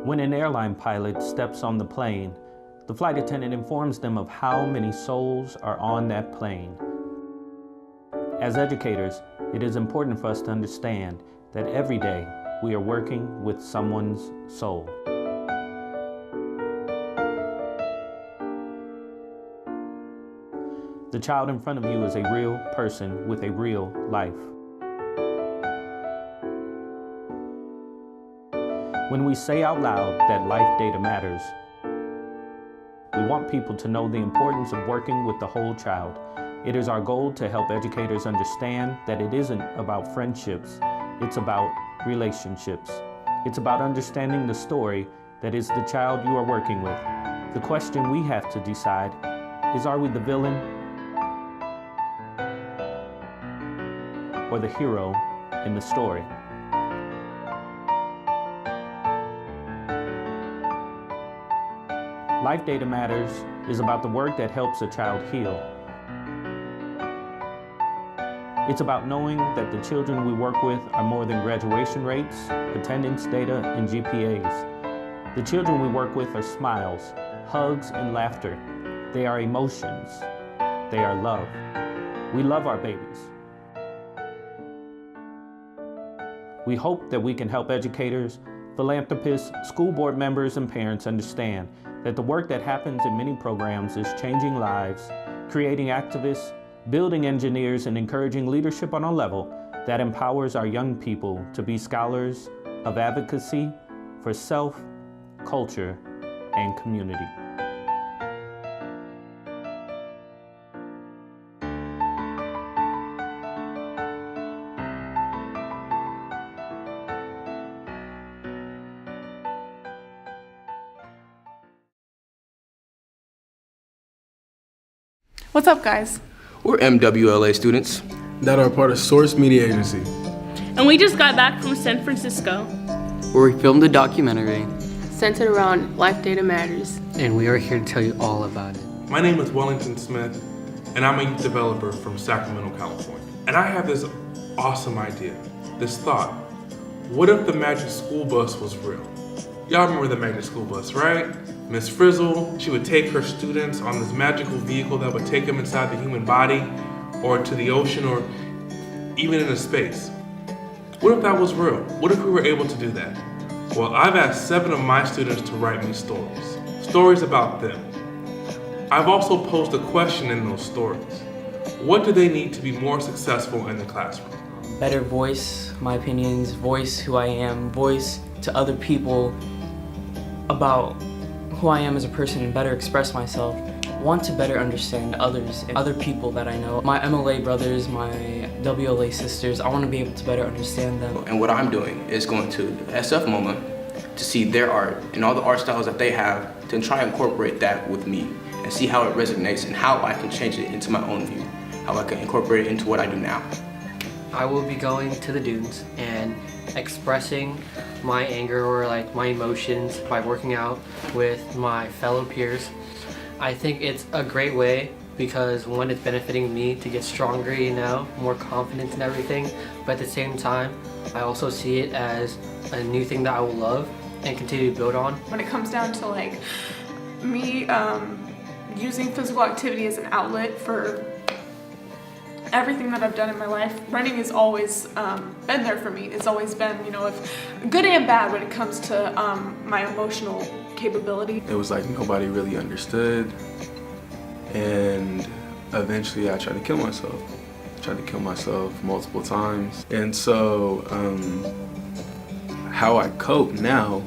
When an airline pilot steps on the plane, the flight attendant informs them of how many souls are on that plane. As educators, it is important for us to understand that every day we are working with someone's soul. The child in front of you is a real person with a real life. When we say out loud that life data matters, we want people to know the importance of working with the whole child. It is our goal to help educators understand that it isn't about friendships, it's about relationships. It's about understanding the story that is the child you are working with. The question we have to decide is, are we the villain or the hero in the story? Life Data Matters is about the work that helps a child heal. It's about knowing that the children we work with are more than graduation rates, attendance data, and GPAs. The children we work with are smiles, hugs, and laughter. They are emotions. They are love. We love our babies. We hope that we can help educators, philanthropists, school board members, and parents understand that the work that happens in many programs is changing lives, creating activists, building engineers, and encouraging leadership on a level that empowers our young people to be scholars of advocacy for self, culture, and community. What's up, guys? We're MWLA students that are part of Source Media Agency. And we just got back from San Francisco, where we filmed a documentary centered around Life Data Matters. And we are here to tell you all about it. My name is Wellington Smith, and I'm a youth developer from Sacramento, California. And I have this awesome idea, this thought. What if the Magic School Bus was real? Y'all remember the Magic School Bus, right? Miss Frizzle, she would take her students on this magical vehicle that would take them inside the human body, or to the ocean, or even into space. What if that was real? What if we were able to do that? Well, I've asked 7 of my students to write me stories about them. I've also posed a question in those stories. What do they need to be more successful in the classroom? Better voice my opinions, voice who I am, voice to other people about who I am as a person, and better express myself. Want to better understand others and other people that I know. My MLA brothers, my WLA sisters, I want to be able to better understand them. And what I'm doing is going to the SF MoMA to see their art and all the art styles that they have, to try and incorporate that with me and see how it resonates and how I can change it into my own view, how I can incorporate it into what I do now. I will be going to the dunes and expressing my anger or my emotions by working out with my fellow peers. I think it's a great way because one, it's benefiting me to get stronger, more confidence and everything, but at the same time, I also see it as a new thing that I will love and continue to build on. When it comes down to me using physical activity as an outlet for everything that I've done in my life, running has always been there for me. It's always been, if good and bad when it comes to my emotional capability. It was like nobody really understood, and eventually I tried to kill myself. Multiple times. And so how I cope now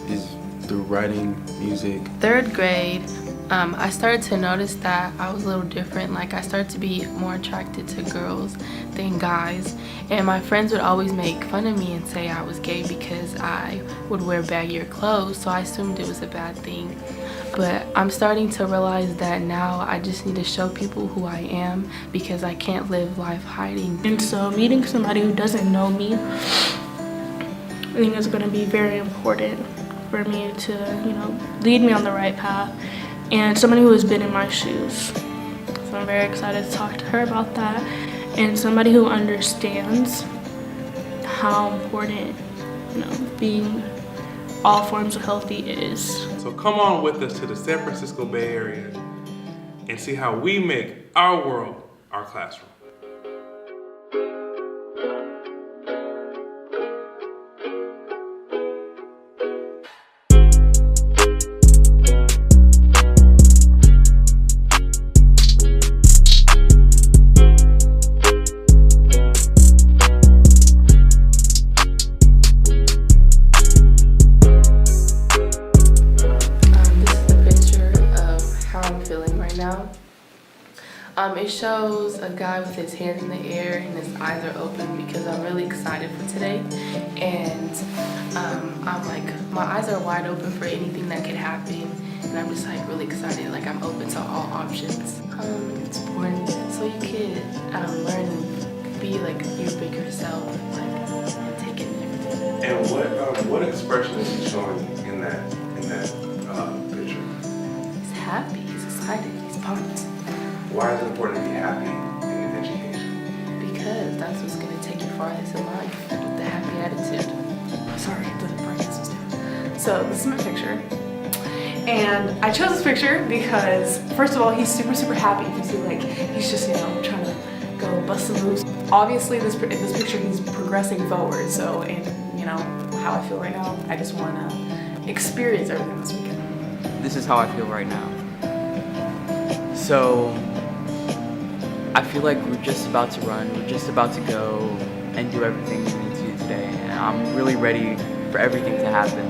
is through writing music. 3rd grade, I started to notice that I was a little different. I started to be more attracted to girls than guys. And my friends would always make fun of me and say I was gay because I would wear baggier clothes, so I assumed it was a bad thing. But I'm starting to realize that now I just need to show people who I am because I can't live life hiding. And so meeting somebody who doesn't know me, I think is going to be very important for me to, lead me on the right path, and somebody who has been in my shoes. So I'm very excited to talk to her about that, and somebody who understands how important, being all forms of healthy is. So come on with us to the San Francisco Bay Area and see how we make our world our classroom. It shows a guy with his hands in the air and his eyes are open because I'm really excited for today, and I'm like, my eyes are wide open for anything that could happen, and I'm just like really excited, like I'm open to all options. It's important so you can learn and be like your bigger self, like, and take in everything. And what expression is he showing in that picture? He's happy, he's excited, he's pumped. Why is it important to be happy in education? Because that's what's going to take you farthest in life, with the happy attitude. Sorry, the brightness is down. So this is my picture. And I chose this picture because, first of all, he's super, super happy. You can see, like, he's just, trying to go bust some moves. Obviously, in this picture, he's progressing forward. So, how I feel right now, I just want to experience everything this weekend. This is how I feel right now. So, I feel like we're just about to run, we're just about to go and do everything we need to do today, and I'm really ready for everything to happen.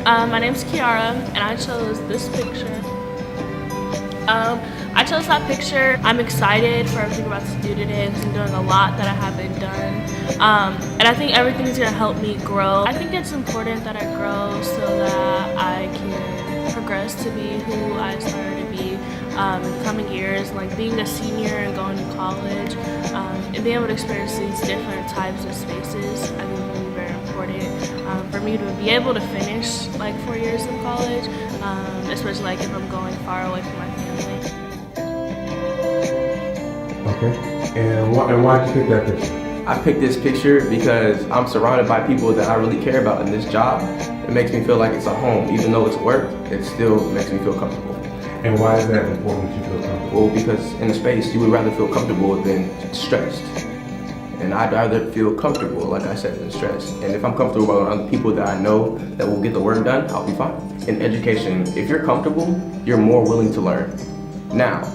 My name's Kiara, and I chose this picture. I chose that picture. I'm excited for everything I'm about to do today, because I'm doing a lot that I haven't done, and I think everything's going to help me grow. I think it's important that I grow so that I can progress to be who I aspire to be in the coming years, like being a senior and going to college, and being able to experience these different types of spaces. I think will be very important for me to be able to finish like 4 years of college, especially like if I'm going far away from my family. Okay. And why did you pick that picture? I picked this picture because I'm surrounded by people that I really care about in this job. It makes me feel like it's a home. Even though it's work, it still makes me feel comfortable. And why is that important that you feel comfortable? Well, because in a space, you would rather feel comfortable than stressed. And I'd rather feel comfortable, like I said, than stressed. And if I'm comfortable around other people that I know that will get the work done, I'll be fine. In education, if you're comfortable, you're more willing to learn. Now,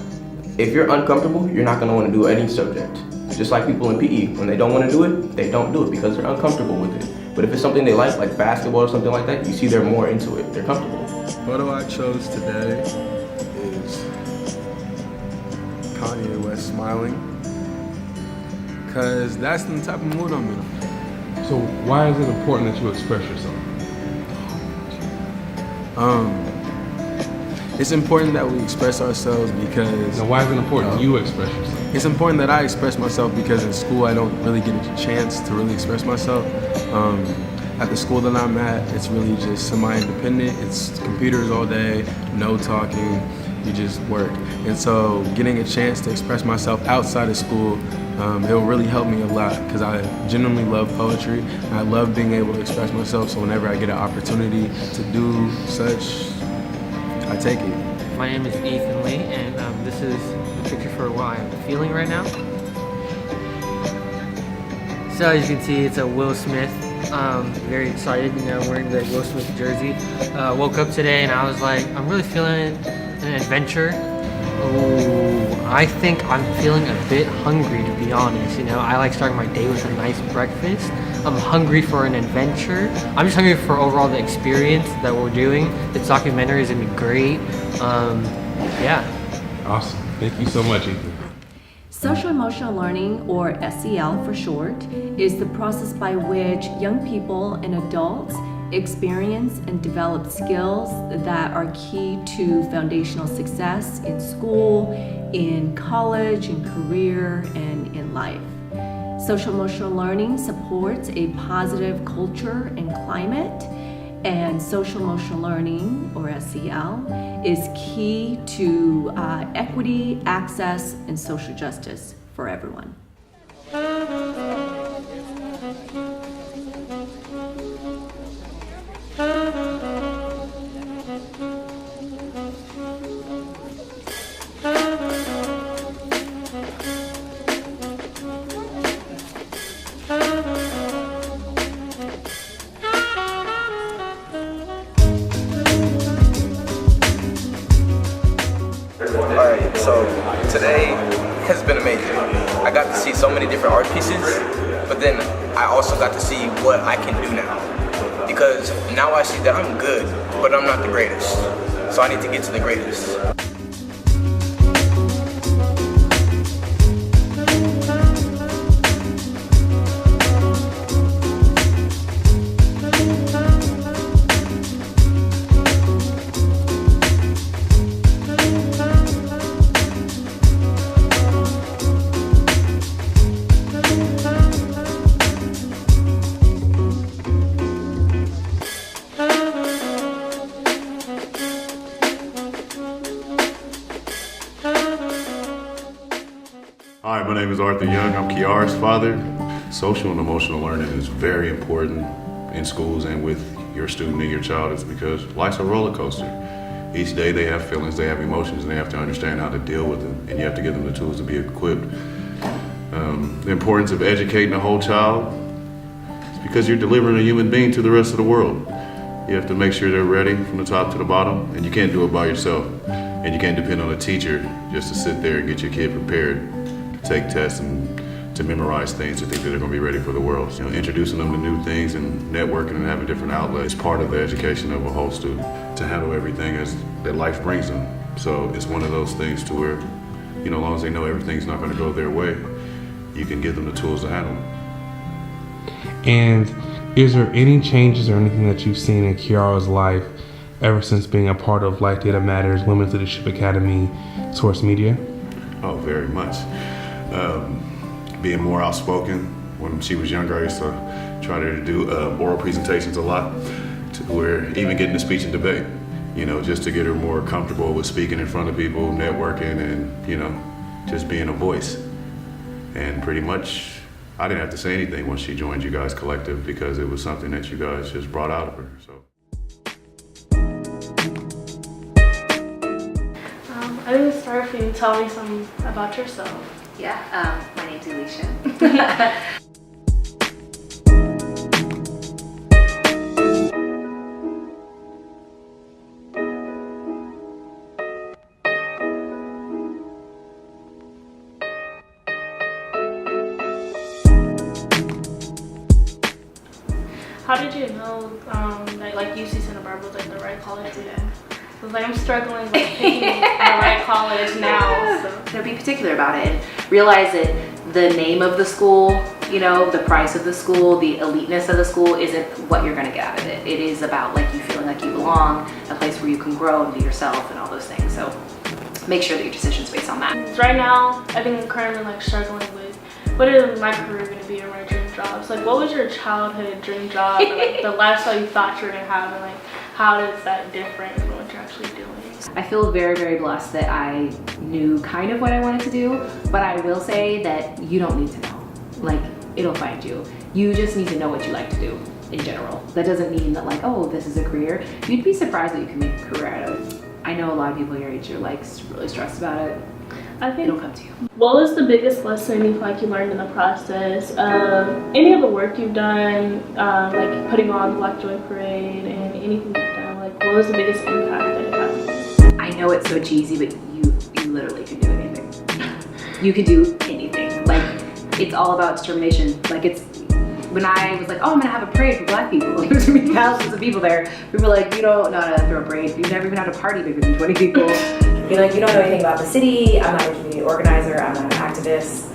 if you're uncomfortable, you're not going to want to do any subject. Just like people in PE, when they don't want to do it, they don't do it because they're uncomfortable with it. But if it's something they like basketball or something like that, you see they're more into it. They're comfortable. The photo I chose today is Kanye West smiling, because that's the type of mood I'm in. So why is it important that you express yourself? It's important that we express ourselves because... Now, why is it important you express yourself? It's important that I express myself because in school I don't really get a chance to really express myself. At the school that I'm at, it's really just semi-independent. It's computers all day, no talking, you just work. And so getting a chance to express myself outside of school, it'll really help me a lot because I genuinely love poetry. And I love being able to express myself, so whenever I get an opportunity to do such, I take it. My name is Ethan Lee, and this is the picture for what I'm feeling right now. So as you can see, it's a Will Smith. Very excited, wearing the Will Smith jersey. Woke up today and I was like, I'm really feeling an adventure. Oh, I think I'm feeling a bit hungry, to be honest. I like starting my day with a nice breakfast. I'm hungry for an adventure. I'm just hungry for overall the experience that we're doing. This documentary is gonna be great. Yeah. Awesome. Thank you so much, Ethan. Social emotional learning, or SEL for short, is the process by which young people and adults experience and develop skills that are key to foundational success in school, in college, in career, and in life. Social emotional learning supports a positive culture and climate, and social emotional learning, or SEL, is key to equity, access, and social justice for everyone. So today has been amazing. I got to see so many different art pieces, but then I also got to see what I can do now. Because now I see that I'm good, but I'm not the greatest. So I need to get to the greatest. Hi, my name is Arthur Young. I'm Kiara's father. Social and emotional learning is very important in schools and with your student and your child. It's because life's a roller coaster. Each day they have feelings, they have emotions, and they have to understand how to deal with them. And you have to give them the tools to be equipped. The importance of educating a whole child is because you're delivering a human being to the rest of the world. You have to make sure they're ready from the top to the bottom, and you can't do it by yourself. And you can't depend on a teacher just to sit there and get your kid prepared, take tests and to memorize things to think that they're going to be ready for the world. You know, introducing them to new things and networking and having different outlets is part of the education of a whole student to handle everything as that life brings them. So it's one of those things to where, you know, as long as they know everything's not going to go their way, you can give them the tools to handle it. And is there any changes or anything that you've seen in Kiara's life ever since being a part of Life Data Matters, Women's Leadership Academy, Source Media? Oh, very much. Being more outspoken. When she was younger, I used to try to do oral presentations a lot, to where even getting to speech and debate, you know, just to get her more comfortable with speaking in front of people, networking, and, you know, just being a voice. And pretty much, I didn't have to say anything once she joined you guys collective because it was something that you guys just brought out of her. So. I think it's start for you. Tell me something about yourself. Yeah, my name's Alicia. How did you know that like UC Santa Barbara was like the right college to get? I was like, I'm struggling with picking the right college now. So. Be particular about it and realize that the name of the school, you know, the price of the school, the eliteness of the school isn't what you're going to get out of it. It is about like you feeling like you belong, a place where you can grow and be yourself and all those things. So make sure that your decision's based on that. Right now, I think I'm currently like struggling with what is my career going to be or my dream jobs. Like, what was your childhood dream job? And, like, the lifestyle you thought you were going to have, and like how is that different from what you're actually doing? I feel very, very blessed that I knew kind of what I wanted to do, but I will say that you don't need to know. Like, it'll find you. You just need to know what you like to do in general. That doesn't mean that like, oh, this is a career. You'd be surprised that you can make a career out of it. I know a lot of people your age are like really stressed about it. I think it'll come to you. What was the biggest lesson you feel like you learned in the process of any of the work you've done, like putting on Black Joy Parade and anything you've done? Like, what was the biggest impact that it had? I know it's so cheesy, but you literally can do anything. You can do anything. Like, it's all about determination. Like, it's when I was like, oh, I'm gonna have a parade for Black people. There's gonna be thousands of people there. We were like, you don't know how to throw a parade. You've never even had a party bigger than 20 people. You're like, you don't know anything about the city. I'm not a community organizer. I'm not an activist.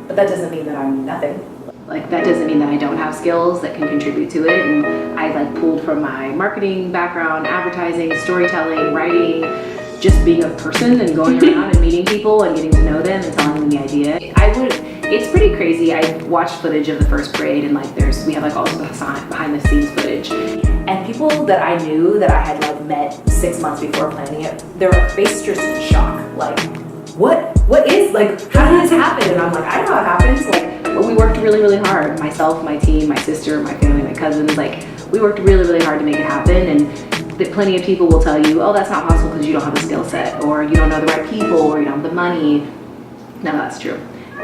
But that doesn't mean that I'm nothing. Like, that doesn't mean that I don't have skills that can contribute to it. And I like pulled from my marketing background, advertising, storytelling, writing, just being a person and going around and meeting people and getting to know them and telling them the idea. It's pretty crazy. I watched footage of the first parade and like we have like all the behind the scenes footage. And people that I knew that I had like met 6 months before planning it, their faces just in shock. Like, what is, like, how did this happen? And I'm like, I don't know how it happens. Like, but we worked really, really hard. Myself, my team, my sister, my family, my cousins, like, we worked really, really hard to make it happen. And that plenty of people will tell you, oh, that's not possible because you don't have the skill set, or you don't know the right people, or you don't have the money. None of that's true.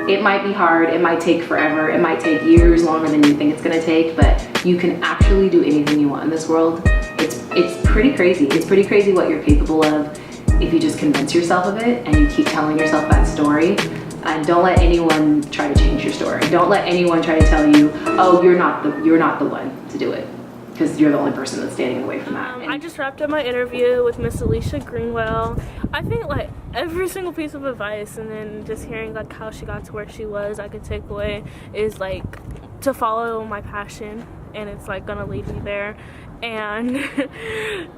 It might be hard, it might take forever, it might take years longer than you think it's gonna take, but you can actually do anything you want in this world. It's pretty crazy. It's pretty crazy what you're capable of. if you just convince yourself of it and you keep telling yourself that story. And don't let anyone try to change your story. Don't let anyone try to tell you, oh, you're not the one to do it, because you're the only person that's standing away from that. I just wrapped up my interview with Miss Alicia Greenwell. I think like every single piece of advice, and then just hearing like how she got to where she was, I could take away is like to follow my passion, and it's like gonna lead me there, and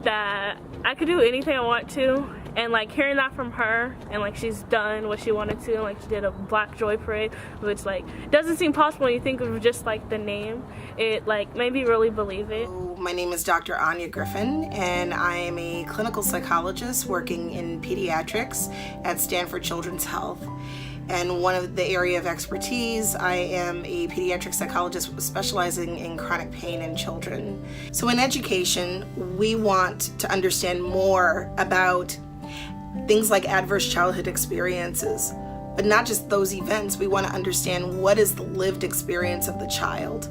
that I could do anything I want to. And like hearing that from her, and like she's done what she wanted to, and like she did a Black Joy Parade, which like doesn't seem possible when you think of just like the name. It like made me really believe it. My name is Dr. Anya Griffin, and I am a clinical psychologist working in pediatrics at Stanford Children's Health. And one of the area of expertise, I am a pediatric psychologist specializing in chronic pain in children. So in education, we want to understand more about things like adverse childhood experiences, but not just those events. We want to understand what is the lived experience of the child.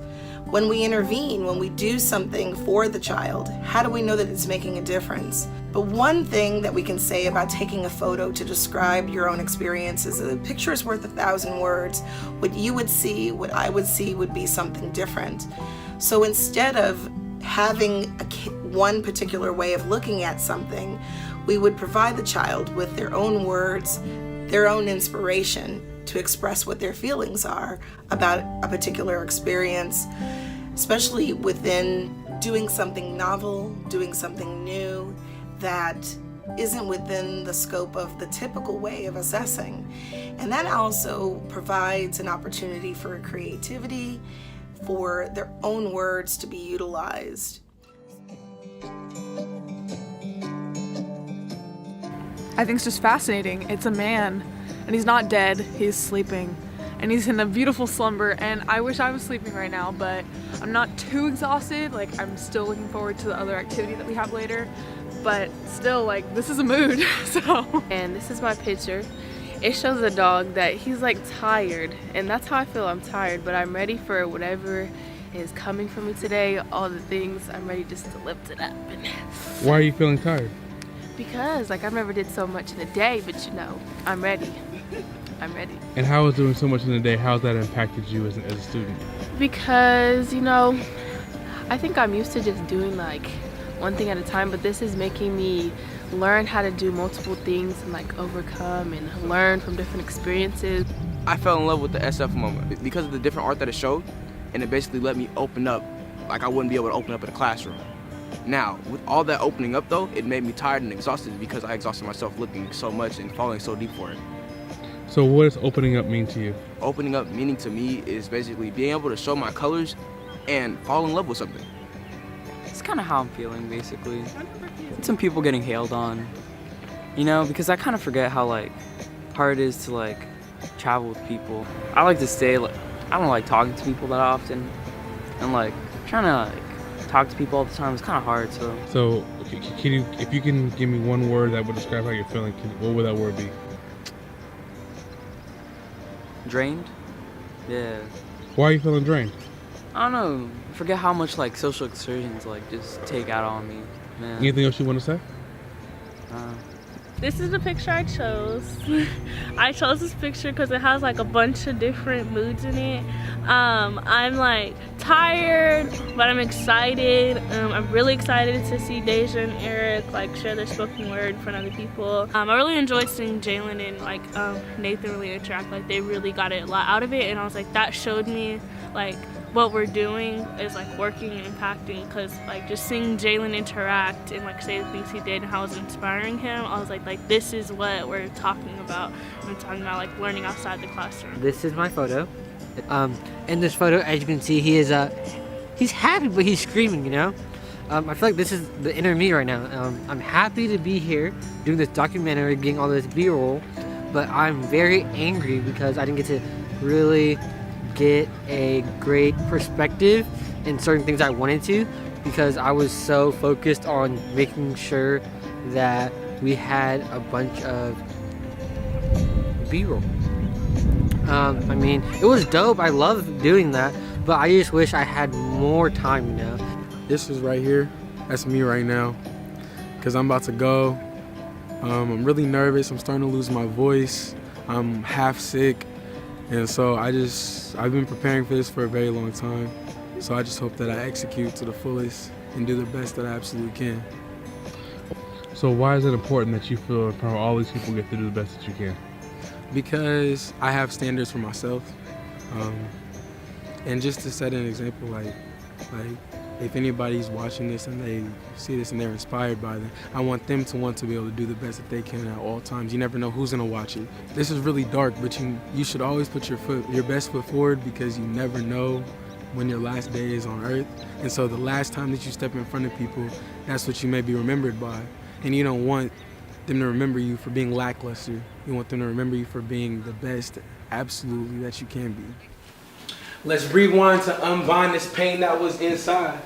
When we intervene, when we do something for the child, how do we know that it's making a difference? But one thing that we can say about taking a photo to describe your own experiences, a picture is worth 1,000 words. What you would see, what I would see, would be something different. So instead of having one particular way of looking at something, we would provide the child with their own words, their own inspiration to express what their feelings are about a particular experience, especially within doing something novel, doing something new that isn't within the scope of the typical way of assessing. And that also provides an opportunity for creativity, for their own words to be utilized. I think it's just fascinating. It's a man, and he's not dead, he's sleeping. And he's in a beautiful slumber, and I wish I was sleeping right now, but I'm not too exhausted. Like, I'm still looking forward to the other activity that we have later, but still, like, this is a mood, so. And this is my picture. It shows a dog that he's like tired, and that's how I feel. I'm tired, but I'm ready for whatever is coming for me today. All the things, I'm ready just to lift it up. Why are you feeling tired? Because like I've never did so much in a day, but you know, I'm ready. I'm ready. And how is doing so much in a day, how's that impacted you as a student? Because, you know, I think I'm used to just doing like one thing at a time, but this is making me learn how to do multiple things and like overcome and learn from different experiences. I fell in love with the SF moment because of the different art that it showed, and it basically let me open up like I wouldn't be able to open up in a classroom. Now, with all that opening up though, it made me tired and exhausted because I exhausted myself looking so much and falling so deep for it. So what does opening up mean to you? Opening up meaning to me is basically being able to show my colors and fall in love with something. It's kind of how I'm feeling, basically. Some people getting hailed on, you know, because I kind of forget how like hard it is to like travel with people. I like to stay, like, I don't like talking to people that often, and like trying to like talk to people all the time is kind of hard. So can you, if you can give me one word that would describe how you're feeling, what would that word be? Drained? Yeah. Why are you feeling drained? I don't know. Forget how much like social excursions like just take out on me, man. Anything else you want to say? This is the picture I chose. I chose this picture because it has like a bunch of different moods in it. I'm like tired, but I'm excited. I'm really excited to see Deja and Eric like share their spoken word in front of other people. I really enjoyed seeing Jalen and like Nathan really interact. Like they really got a lot out of it, and I was like, that showed me like what we're doing is like working and impacting, because like just seeing Jalen interact and like say the things he did and how it was inspiring him, I was like this is what we're talking about. We're talking about like learning outside the classroom. This is my photo. In this photo, as you can see, he is he's happy, but he's screaming, you know. I feel like this is the inner me right now. I'm happy to be here doing this documentary, getting all this B-roll, but I'm very angry because I didn't get to really get a great perspective in certain things I wanted to, because I was so focused on making sure that we had a bunch of B-roll. I mean, it was dope. I love doing that, but I just wish I had more time, you know. This is right here. That's me right now, because I'm about to go I'm really nervous. I'm starting to lose my voice. I'm half sick. And so I've been preparing for this for a very long time. So I just hope that I execute to the fullest and do the best that I absolutely can. So why is it important that you feel in front of all these people get to do the best that you can? Because I have standards for myself. And just to set an example, like if anybody's watching this and they see this and they're inspired by them, I want them to want to be able to do the best that they can at all times. You never know who's gonna watch it. This is really dark, but you should always put your best foot forward, because you never know when your last day is on earth. And so the last time that you step in front of people, that's what you may be remembered by. And you don't want them to remember you for being lackluster. You want them to remember you for being the best absolutely that you can be. Let's rewind to unbind this pain that was inside,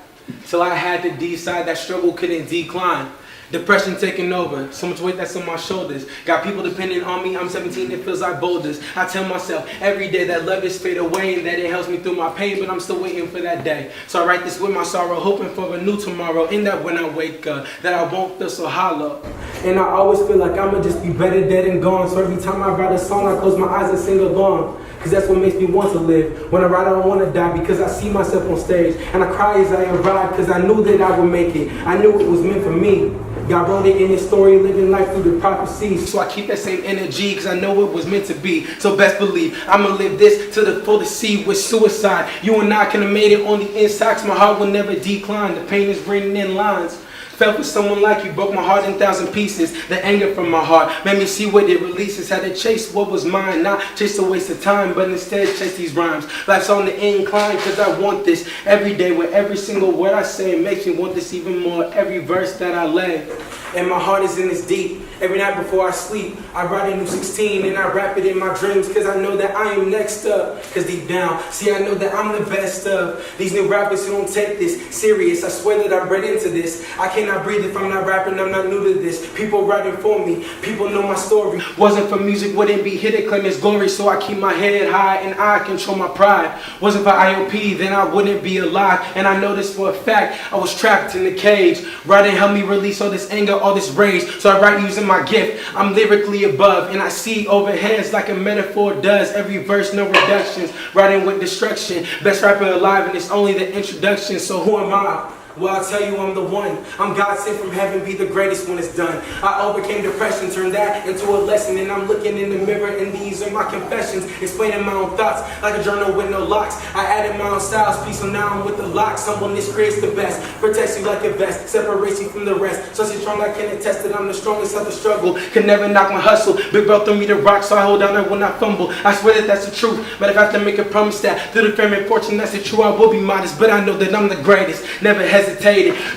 till I had to decide that struggle couldn't decline. Depression taking over, so much weight that's on my shoulders. Got people depending on me, I'm 17, it feels like boulders. I tell myself every day that love is fade away and that it helps me through my pain, but I'm still waiting for that day. So I write this with my sorrow, hoping for a new tomorrow. In that when I wake up, that I won't feel so hollow. And I always feel like I'ma just be better dead and gone. So every time I write a song, I close my eyes and sing along. Cause that's what makes me want to live. When I write, I don't want to die, because I see myself on stage. And I cry as I arrive, cause I knew that I would make it. I knew it was meant for me. God wrote it in His story, living life through the prophecies. So I keep that same energy, cause I know it was meant to be. So best believe, I'ma live this to the fullest. See with suicide, you and I can have made it on the inside, cause my heart will never decline. The pain is written in lines. Felt for someone like you, broke my heart in 1,000 pieces. The anger from my heart made me see what it releases. Had to chase what was mine, not chase a waste of time, but instead chase these rhymes. Life's on the incline, cause I want this every day. With every single word I say, it makes me want this even more. Every verse that I lay, and my heart is in this deep. Every night before I sleep, I write a new 16 and I rap it in my dreams, cause I know that I am next up. Cause deep down, see, I know that I'm the best of these new rappers who don't take this serious. I swear that I'm bred into this. I cannot breathe if I'm not rapping, I'm not new to this. People writing for me, people know my story. Wasn't for music, wouldn't be here to claim its glory. So I keep my head high and I control my pride. Wasn't for IOP, then I wouldn't be alive. And I know this for a fact, I was trapped in the cage. Writing helped me release all this anger, all this rage. So I write using my gift. I'm lyrically above, and I see overheads like a metaphor does. Every verse, no reductions. Writing with destruction. Best rapper alive, and it's only the introduction. So who am I? Well, I'll tell you I'm the one. I'm God sent from heaven, be the greatest when it's done. I overcame depression, turned that into a lesson. And I'm looking in the mirror, and these are my confessions. Explaining my own thoughts like a journal with no locks. I added my own styles, peace, so now I'm with the lock. Someone this creates the best, protects you like a vest, separates you from the rest. So strong I can attest that I'm the strongest of the struggle. Can never knock my hustle. Big bro threw me the rock, so I hold on, I will not fumble. I swear that that's the truth, but if I have to make a promise that through the fame and fortune that's the truth, I will be modest. But I know that I'm the greatest, never hesitated.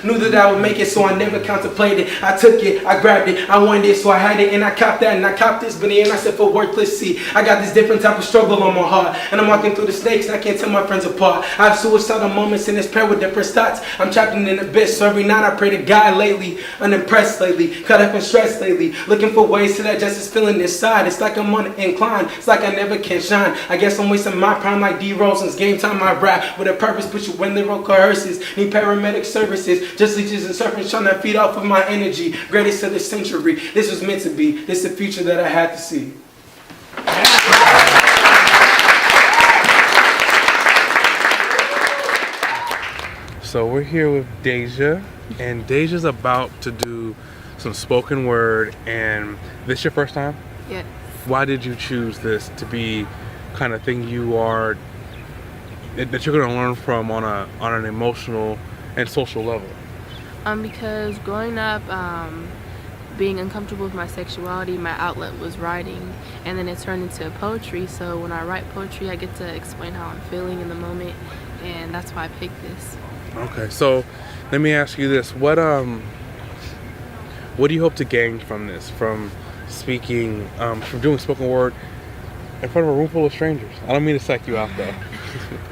Knew that I would make it, so I never contemplated. I took it, I grabbed it, I wanted it, so I had it, and I copped that, and I copped this, but then I said for worthless. See, I got this different type of struggle on my heart, and I'm walking through the snakes, and I can't tell my friends apart. I have suicidal moments in this pair with different thoughts. I'm trapped in an abyss, so every night I pray to God lately. Unimpressed lately, caught up in stress lately, looking for ways to that justice feeling inside. It's like I'm on an incline, it's like I never can shine. I guess I'm wasting my prime like D-Rose. Since game time I rap with a purpose, put you in lyrical coerces. Need paramedic services, just leeches and serpents trying to feed off of my energy. Greatest of the century, this was meant to be. This is the future that I had to see. So we're here with Deja, and Deja's about to do some spoken word, and this your first time? Yes. Why did you choose this to be kind of thing you are, that you're going to learn from on an emotional and social level? Because growing up, being uncomfortable with my sexuality, my outlet was writing, and then it turned into poetry. So when I write poetry, I get to explain how I'm feeling in the moment, and that's why I picked this. Okay, so let me ask you this: what do you hope to gain from this, from speaking, from doing spoken word in front of a room full of strangers? I don't mean to psych you out though.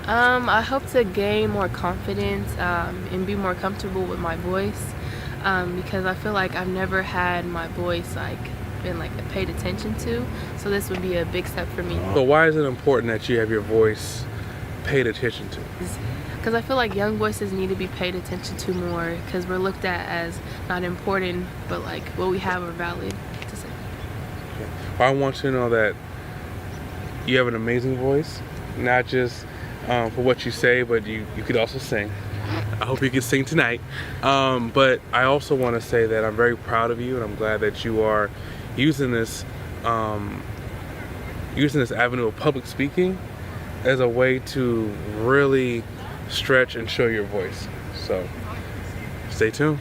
I hope to gain more confidence and be more comfortable with my voice, because I feel like I've never had my voice been paid attention to. So this would be a big step for me. So why is it important that you have your voice paid attention to? Because I feel like young voices need to be paid attention to more, because we're looked at as not important, but what we have are valid. I want you to know that you have an amazing voice, not just for what you say, but you could also sing. I hope you can sing tonight. But I also want to say that I'm very proud of you, and I'm glad that you are using this avenue of public speaking as a way to really stretch and show your voice. So stay tuned.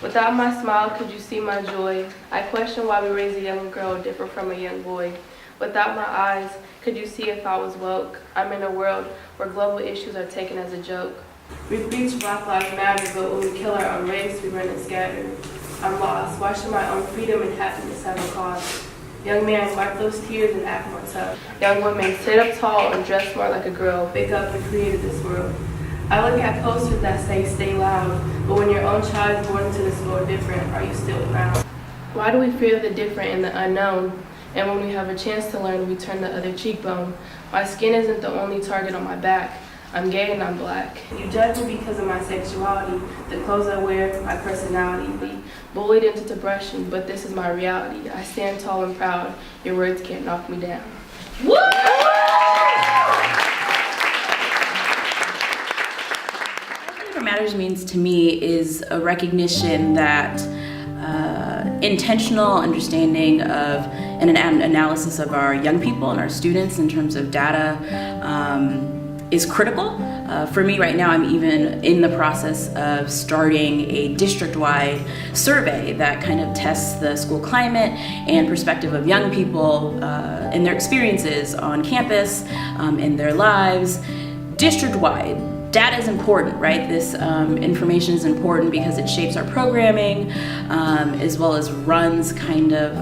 Without my smile, could you see my joy? I question why we raise a young girl different from a young boy. Without my eyes, could you see if I was woke? I'm in a world where global issues are taken as a joke. We preach Black Lives Matter, but when we kill our own race, we run and scatter. I'm lost. Why should my own freedom and happiness have a cost? Young man, wipe those tears and act more tough. Young woman, sit up tall and dress more like a girl. Wake up and create this world. I look at posters that say stay loud, but when your own child is born into this world different, are you still loud? Why do we fear the different and the unknown? And when we have a chance to learn, we turn the other cheekbone. My skin isn't the only target on my back. I'm gay and I'm black. You judge me because of my sexuality, the clothes I wear, my personality. Bullied into depression, but this is my reality. I stand tall and proud. Your words can't knock me down. Woo! What matters means to me is a recognition that intentional understanding of and an analysis of our young people and our students in terms of data is critical. For me right now, I'm even in the process of starting a district-wide survey that kind of tests the school climate and perspective of young people and their experiences on campus, in their lives, district-wide. Data is important, right? This information is important because it shapes our programming, as well as runs kind of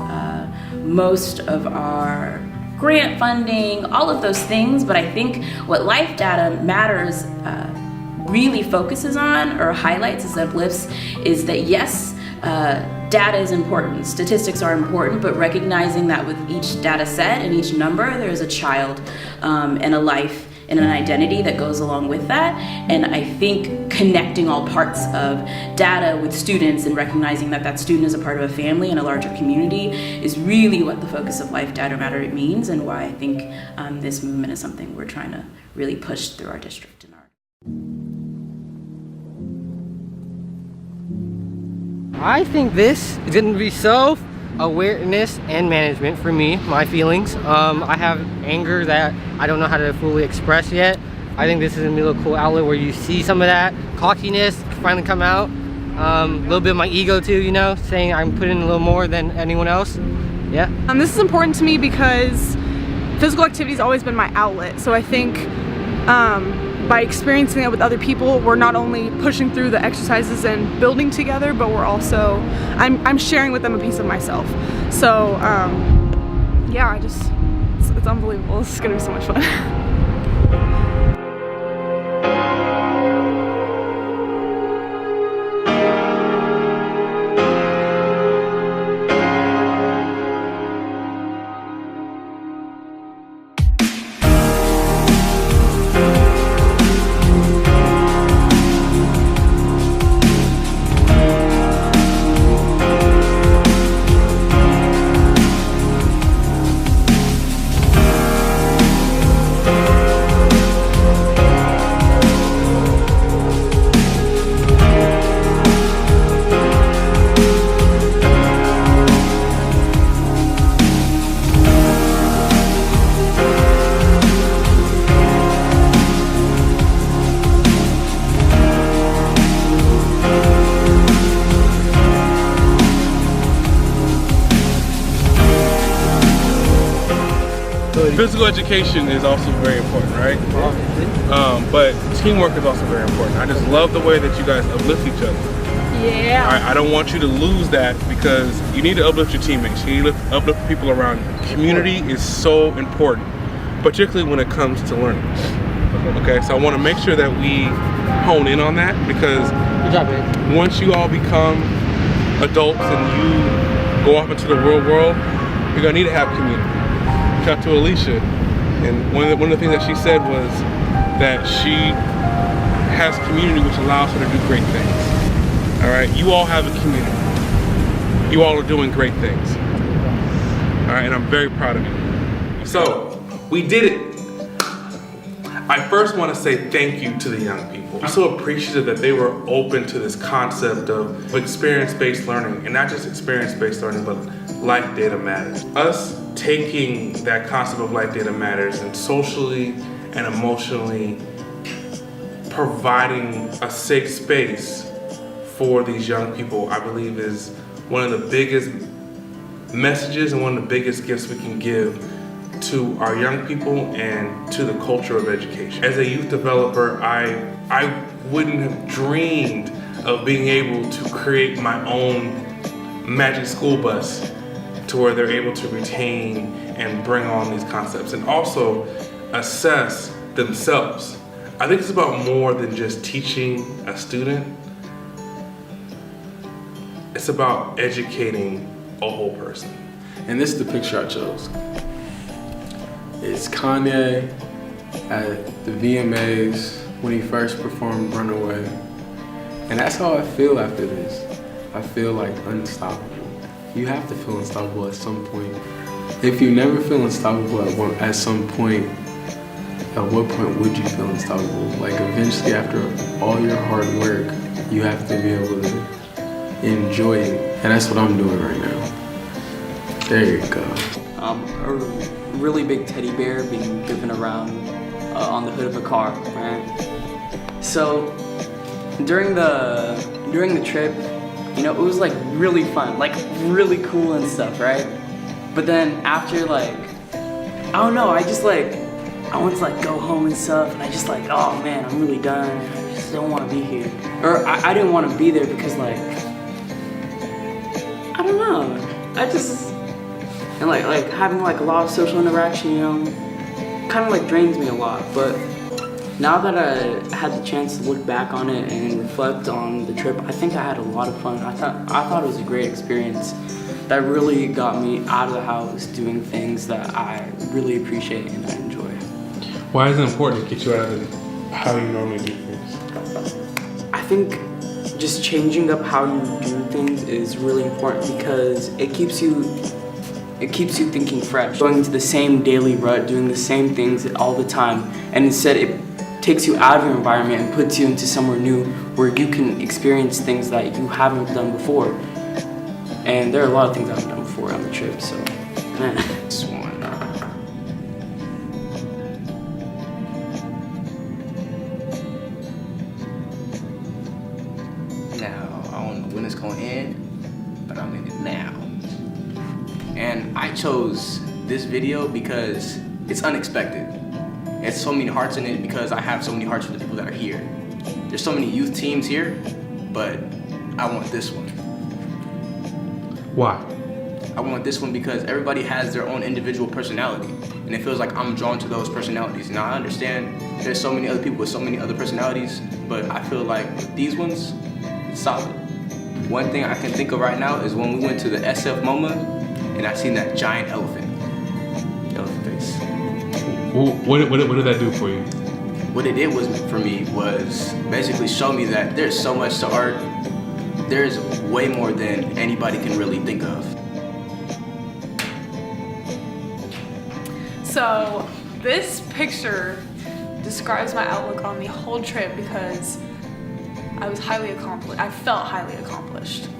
most of our grant funding, all of those things. But I think what LifeDataMatters really focuses on or highlights as uplifts is that yes, data is important, statistics are important, but recognizing that with each data set and each number, there's a child and a life and an identity that goes along with that. And I think connecting all parts of data with students and recognizing that that student is a part of a family and a larger community is really what the focus of LifeDataMatters means, and why I think this movement is something we're trying to really push through our district and our. I think this is going to be so awareness and management for me, my feelings. I have anger that I don't know how to fully express yet. I think this is a really cool outlet where you see some of that cockiness finally come out. A little bit of my ego too, you know, saying I'm putting in a little more than anyone else. Yeah. This is important to me because physical activity has always been my outlet. So I think by experiencing it with other people, we're not only pushing through the exercises and building together, but we're also, I'm sharing with them a piece of myself. So yeah, it's unbelievable. This is gonna be so much fun. Physical education is also very important, right? But teamwork is also very important. I just love the way that you guys uplift each other. Yeah. I don't want you to lose that, because you need to uplift your teammates. You need to uplift people around you. Community is so important, particularly when it comes to learning. Okay, so I want to make sure that we hone in on that, because once you all become adults and you go off into the real world, you're going to need to have community. Talked to Alicia, and one of the things that she said was that she has community which allows her to do great things. All right, you all have a community. You all are doing great things. All right, and I'm very proud of you. So, we did it. I first want to say thank you to the young people. I'm so appreciative that they were open to this concept of experience-based learning, and not just experience-based learning, but life data matters. Us taking that concept of life data matters and socially and emotionally providing a safe space for these young people, I believe is one of the biggest messages and one of the biggest gifts we can give to our young people and to the culture of education. As a youth developer, I wouldn't have dreamed of being able to create my own magic school bus to where they're able to retain and bring on these concepts and also assess themselves. I think it's about more than just teaching a student. It's about educating a whole person. And this is the picture I chose. It's Kanye at the VMAs when he first performed Runaway. And that's how I feel after this. I feel like unstoppable. You have to feel unstoppable at some point. If you never feel unstoppable at some point, at what point would you feel unstoppable? Like eventually after all your hard work, you have to be able to enjoy it. And that's what I'm doing right now. There you go. A really big teddy bear being driven around on the hood of a car, right? So during the trip, you know, it was like really fun, like really cool and stuff, right? But then after like, I don't know, I want to like go home and stuff, and I just like, oh man, I'm really done. I just don't want to be here. Or I didn't want to be there because like, I don't know. And like having like a lot of social interaction, you know, kind of like drains me a lot. But now that I had the chance to look back on it and reflect on the trip, I think I had a lot of fun. I thought it was a great experience that really got me out of the house doing things that I really appreciate and I enjoy. Why is it important to get you out of how you normally do things? I think just changing up how you do things is really important because it keeps you thinking fresh. Going into the same daily rut, doing the same things all the time, and instead it takes you out of your environment and puts you into somewhere new where you can experience things that you haven't done before. And there are a lot of things I haven't done before on the trip, so man. This one. Now, I don't know when it's going to end, but I'm in it now. And I chose this video because it's unexpected. It's so many hearts in it because I have so many hearts for the people that are here. There's so many youth teams here, but I want this one. Why? I want this one because everybody has their own individual personality, and it feels like I'm drawn to those personalities. Now I understand there's so many other people with so many other personalities, but I feel like with these ones, it's solid. One thing I can think of right now is when we went to the SF MoMA, and I seen that giant elephant face. What did that do for you? What it did for me was basically show me that there's so much to art. There's way more than anybody can really think of. So this picture describes my outlook on the whole trip because I was highly accomplished. I felt highly accomplished.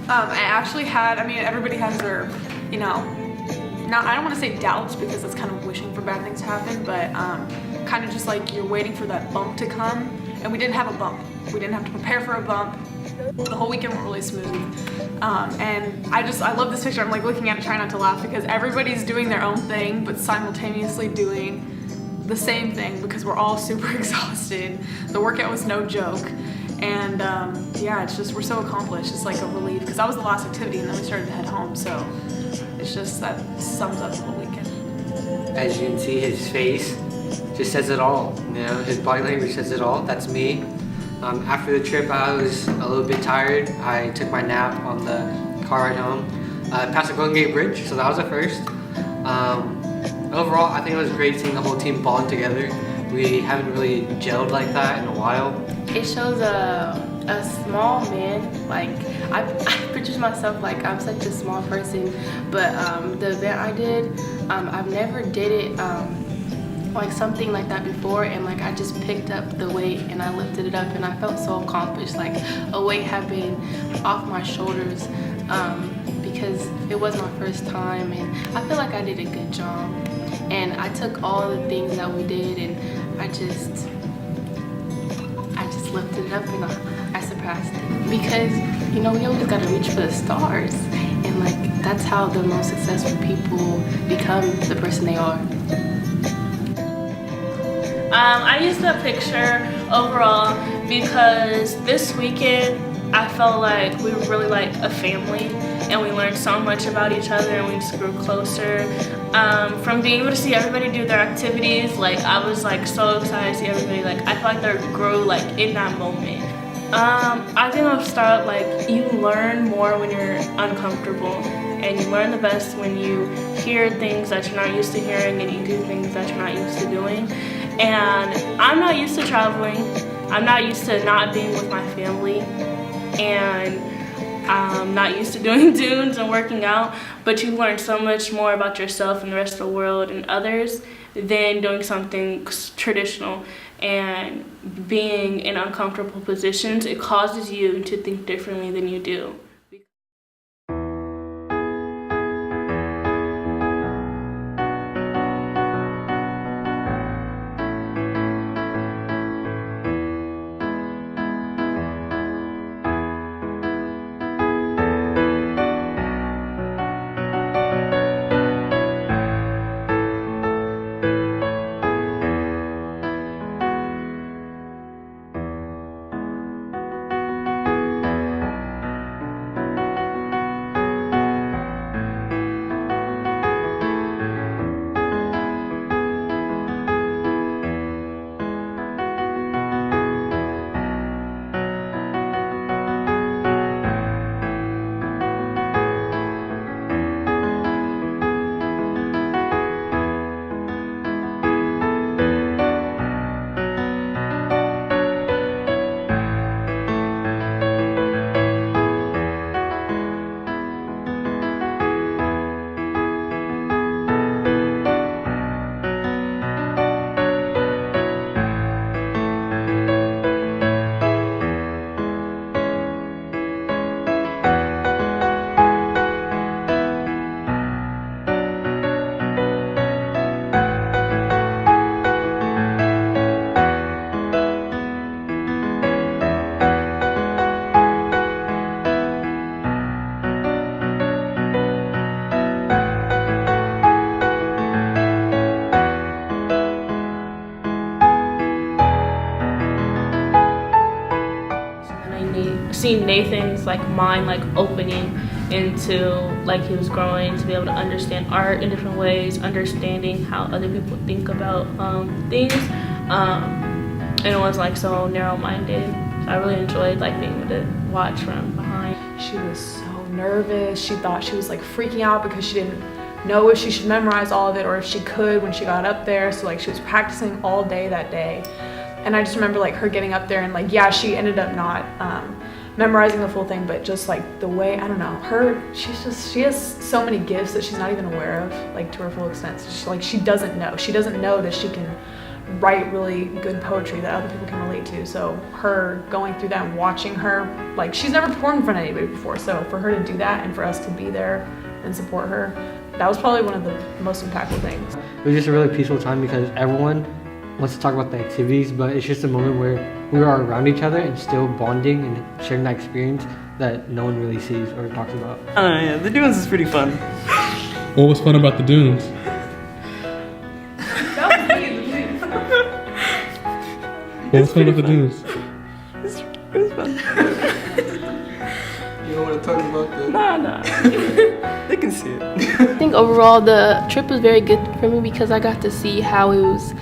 I actually had, everybody has their, I don't want to say doubts because that's kind of wishing for bad things to happen, but kind of just like you're waiting for that bump to come, and we didn't have a bump. We didn't have to prepare for a bump. The whole weekend went really smooth. And I love this picture. I'm like looking at it trying not to laugh because everybody's doing their own thing, but simultaneously doing the same thing because we're all super exhausted. The workout was no joke. And it's just, we're so accomplished. It's like a relief because that was the last activity and then we started to head home. So it's just, that sums up the whole weekend. As you can see, his face just says it all. His body language says it all. That's me. After the trip, I was a little bit tired. I took my nap on the car ride home. Past the Golden Gate Bridge, so that was the first. Overall, I think it was great seeing the whole team bond together. we haven't really gelled like that in a while. It shows a small man. Like I picture myself like I'm such a small person, but the event I did, I've never did it like something like that before, and like I just picked up the weight and I lifted it up and I felt so accomplished. Like a weight had been off my shoulders because it was my first time, and I feel like I did a good job. And I took all the things that we did and I just lifted it up and I surpassed it. Because, you know, we always gotta reach for the stars. And like, that's how the most successful people become the person they are. I used that picture overall because this weekend I felt like we were really like a family and we learned so much about each other and we just grew closer. From being able to see everybody do their activities, like I was like so excited to see everybody, like I feel like they grew like in that moment. I think I'll start like you learn more when you're uncomfortable, and you learn the best when you hear things that you're not used to hearing and you do things that you're not used to doing. And I'm not used to traveling. I'm not used to not being with my family, and I'm not used to doing dunes and working out, but you learn so much more about yourself and the rest of the world and others than doing something traditional. And being in uncomfortable positions, it causes you to think differently than you do. Seeing Nathan's like mind like opening into like he was growing to be able to understand art in different ways, understanding how other people think about things, and it was like so narrow-minded. So I really enjoyed like being able to watch from behind. She was so nervous. She thought she was like freaking out because she didn't know if she should memorize all of it or if she could when she got up there. So like she was practicing all day that day. And I just remember like her getting up there and like, yeah, she ended up not memorizing the full thing, but just like the way, I don't know, she has so many gifts that she's not even aware of, like to her full extent. So she doesn't know that she can write really good poetry that other people can relate to. So her going through that and watching her, like she's never performed in front of anybody before. So for her to do that and for us to be there and support her, that was probably one of the most impactful things. It was just a really peaceful time because everyone wants to talk about the activities, but it's just a moment where we are around each other and still bonding and sharing that experience that no one really sees or talks about. Yeah, the dunes is pretty fun. What was fun about the dunes? What was fun about the dunes? It was fun. You don't want to talk about that? Nah. They can see it. I think overall the trip was very good for me because I got to see how it was,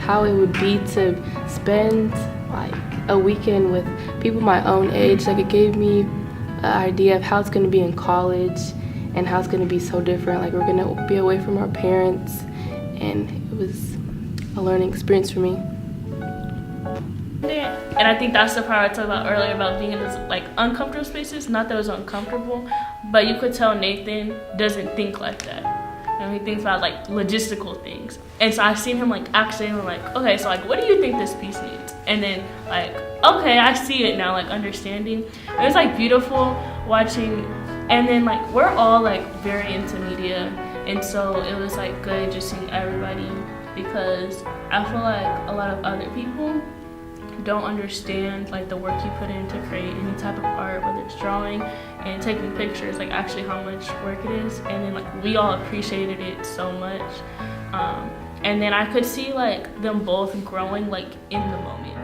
how it would be to spend like a weekend with people my own age. Like it gave me an idea of how it's going to be in college and how it's going to be so different. Like we're going to be away from our parents, and a learning experience for me. And I think that's the part I talked about earlier about being in this like uncomfortable spaces. Not that it was uncomfortable, but you could tell Nathan doesn't think like that. And he thinks about like logistical things. And so I've seen him like actually, and I'm like, okay, so like, what do you think this piece needs? And then like, okay, I see it now, like understanding. It was like beautiful watching. And then like, we're all like very into media. And so it was like good just seeing everybody, because I feel like a lot of other people don't understand like the work you put in to create any type of art, whether it's drawing and taking pictures, like actually how much work it is. And then like we all appreciated it so much. And then I could see like them both growing like in the moment.